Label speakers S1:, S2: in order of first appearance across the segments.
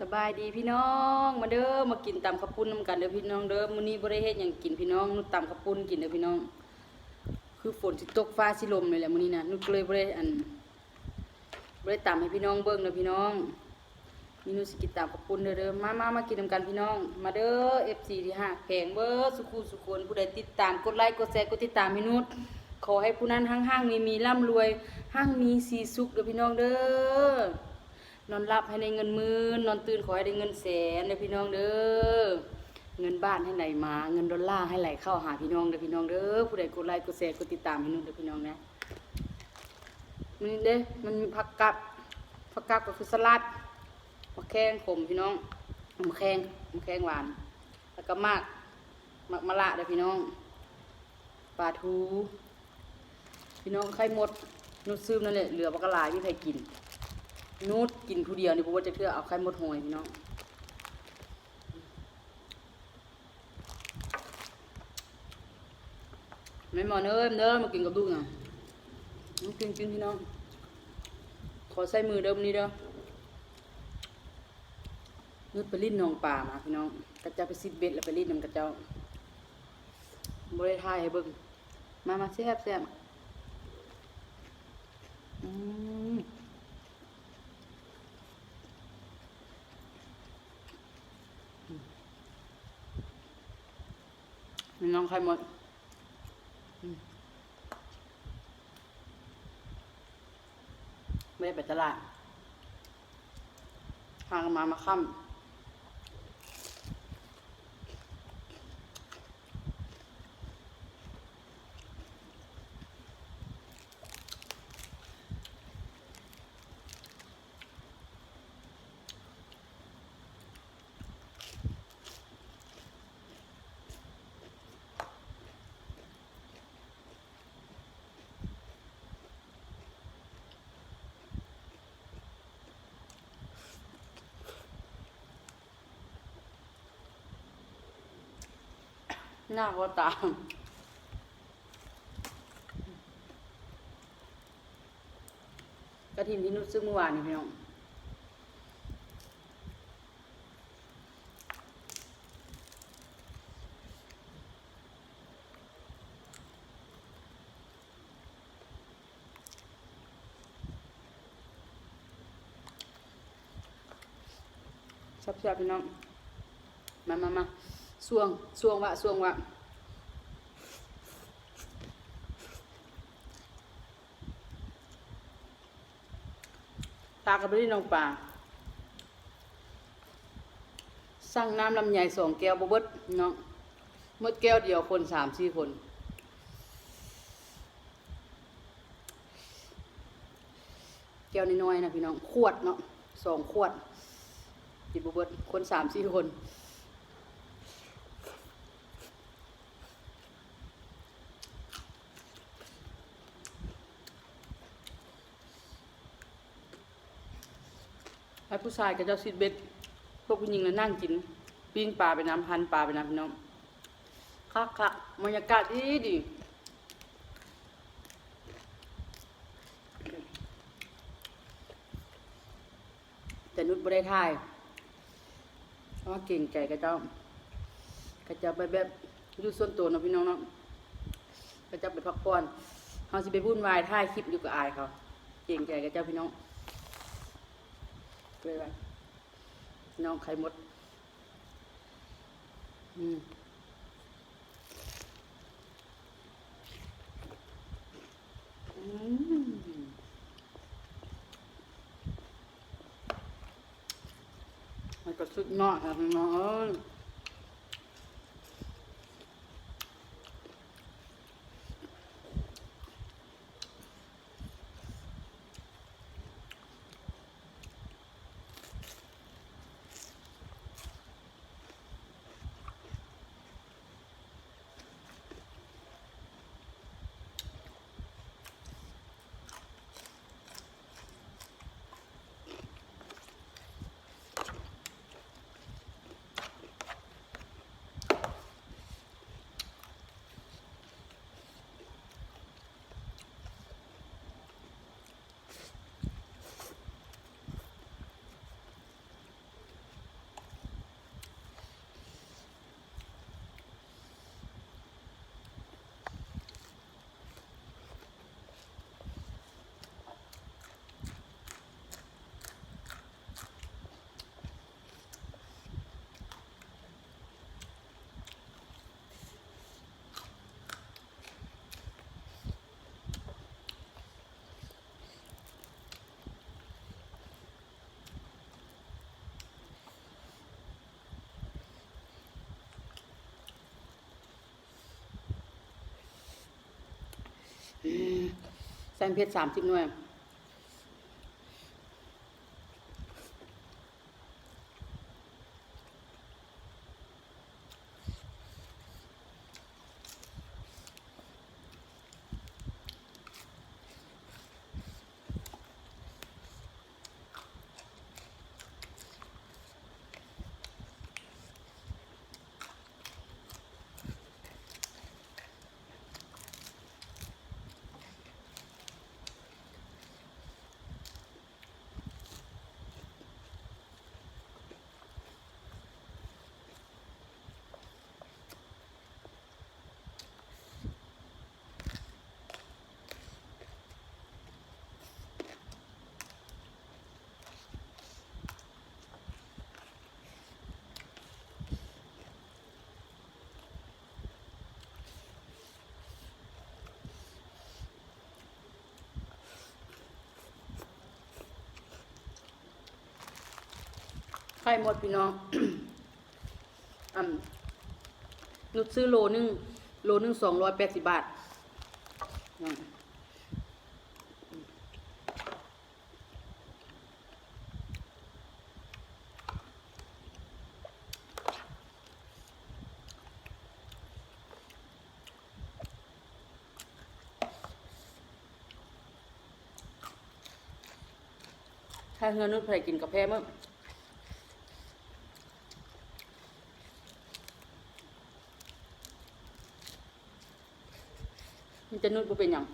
S1: สบายดีพี่น้องมาเด้อมากินตำข้าวปุ้นนำกันเด้อพี่น้องเด้อมื้อนี้บ่ได้เฮ็ดหยังกินพี่น้องนุชตำข้าวปุ้นกินเด้อพี่น้องคือฝนสิตกฟ้าสิลมเลยแหละมื้อนี้นะนุชก็เลยบ่ได้ตำให้พี่น้องเบิ่งเด้อพี่น้องมีนุชสิกินตำข้าวปุ้นเด้อมากินนำกันพี่น้องมาเด้อ FC ที่ฮักแพงเบิดสุขุสุขคนผู้ใดติดตามกดไลค์กดแชร์กดติดตามให้นุชขอให้ผู้นั้นหั่งๆมีร่ำรวยหั่งมีสีสุขเด้อพี่น้องเด้อนอนรับให้ได้เงินหมื่นนอนตื่นขอให้ได้เงินแสนเด้อพี่น้องเด้อเงินบ้านให้ไหลมาเงินดอลลาร์ให้ไหลเข้าหาพี่น้องเด้อพี่น้องเด้อผู้ใดกดไลค์กดแชร์กดติดตามให้นุ่นเด้อพี่น้องนะมันเด้มันมีผักกับก็คือสลัดมะแขงขมพี่น้องมะแขงหวานแล้วก็มะละเด้อพี่น้องปลาทูพี่น้องไข่มดนุ่นซื้อนั่นแหละเหลือบักกะลายไม่ใครกินนูดกินผู้เดียวนี่ผมว่าจะเทื่อเอาไข่มดหอยพี่น้องไม่หมอเด้อมากินกับลูกนะกินพี่น้องขอใส่มือเดิมนี้เด้อนูดไปลิ้นนองป่ามาพี่น้องกระเจ้าไปซิดเบ็ดแล้วไปลิ้นนำกระเจ้าบริทายให้เบิ่งมาแซ่บน้องไข่หมดไม่ได้ไปตลาดทางมาค่ำหน้าก็ตามกระถิ่นที่นุชซื้อเมื่อวานนี่พี่น้องชอบพี่น้องมาสวงวะปลากระเบนน้องปลาสั่งน้ำลำไย2 แก้วบ่เบิดน้องหมดแก้วเดียวคน3-4 คนแก้วน้อยๆนะพี่น้องขวดเนาะ2 ขวดกินบ่เบิดคน3-4 คนไอ้ผู้ชายก็เจ้าซิดเบ็ดพวกผู้หญิงน่ะนั่งกินปิ้งปลาไปน้ำพันปลาไปน้ำพี่น้องคักบรรยากาศดีแต่นุชบ่ได้ถ่ายเพราะว่าเก่งใจกับเจ้าไปแบบอยู่ส่วนตัวเนาะพี่น้องเนาะก็จะไปพักผ่อนเฮาสิไปวุ่นวายถ่ายคลิปอยู่กับอายเขาเก่งใจกับเจ้าพี่น้องเลยว่าน้องไข่มดมันก็สุดยอดครับพี่น้อง ใส่เพชร30หน่วยไข่หมดพี่น้อง นุชซื้อโลนึง280 บาทถ้าเฮือนุชไปกินกาแฟมั้งมันจะนุชบ่เป็นหยัง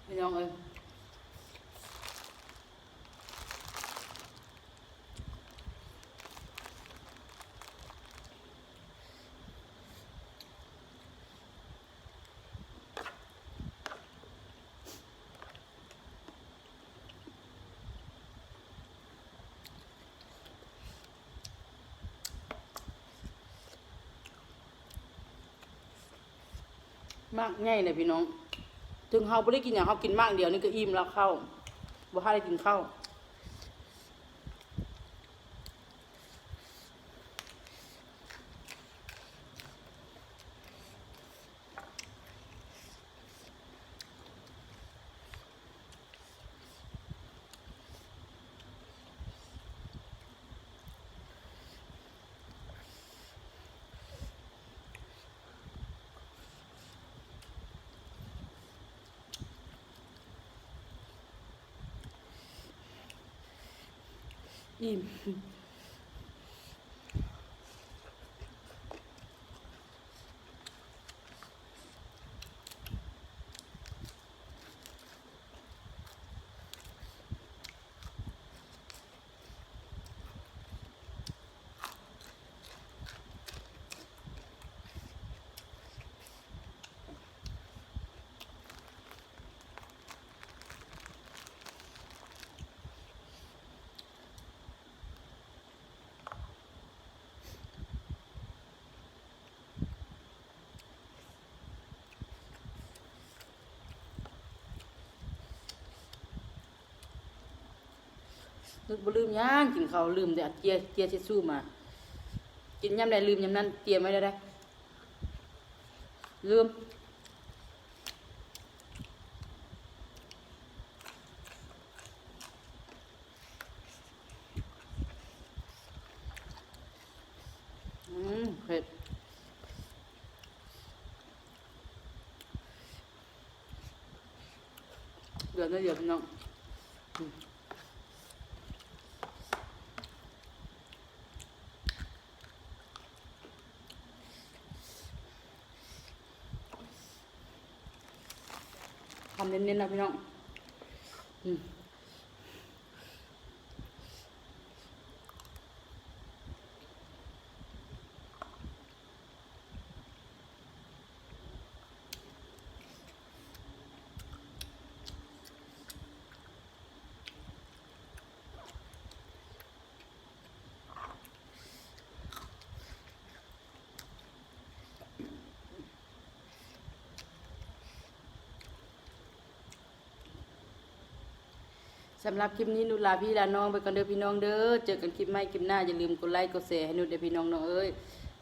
S1: พี่น้องเอ้ยมากง่ายเลยพี่น้องถึงเฮาบ่ได้กินอย่างเฮากินมากเดียวนี่ก็อิ่มแล้วข้าวบ่ทันได้กินข้าวอิ่มนึกบ่ลืมหยังกินข้าวลืมแต่เจียเช็ดชู่มากินยามใดลืมยามนั้นเตรียมไว้ได้ลืมเผ็ด เดือดเดือดพี่น้องทำเน้นๆนะพี่น้องสำหรับคลิปนี้นุลาพี่ลาน้องไปกันเด้อพี่น้องเด้อเจอกันคลิปใหม่คลิปหน้าอย่าลืมกดไลค์กดแชร์ให้นุชเด้อพี่น้องเนาะเอ้ย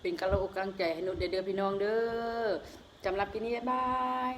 S1: เป็นกำลังอกกำลังใจให้นุชเด้อพี่น้องเด้อสำหรับคลิปนี้บ๊ายบาย